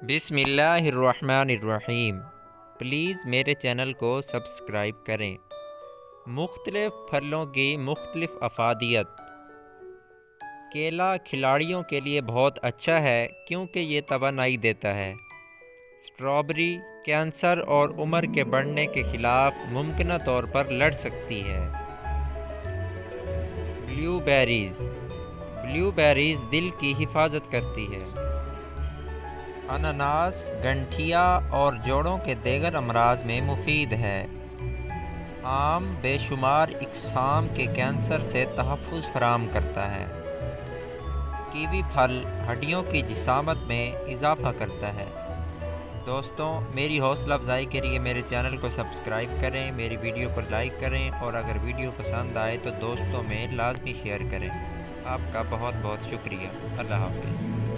بسم اللہ الرحمن الرحیم۔ پلیز میرے چینل کو سبسکرائب کریں۔ مختلف پھلوں کی مختلف افادیت۔ کیلا کھلاڑیوں کے لیے بہت اچھا ہے کیونکہ یہ توانائی دیتا ہے۔ اسٹرابیری کینسر اور عمر کے بڑھنے کے خلاف ممکنہ طور پر لڑ سکتی ہے۔ بلیو بیریز دل کی حفاظت کرتی ہے۔ اناناس گنٹھیا اور جوڑوں کے دیگر امراض میں مفید ہے۔ آم بے شمار اقسام کے کینسر سے تحفظ فراہم کرتا ہے۔ کیوی پھل ہڈیوں کی جسامت میں اضافہ کرتا ہے۔ دوستوں، میری حوصلہ افزائی کے لیے میرے چینل کو سبسکرائب کریں، میری ویڈیو کو لائک کریں اور اگر ویڈیو پسند آئے تو دوستوں میں لازمی شیئر کریں۔ آپ کا بہت بہت شکریہ۔ اللہ حافظ۔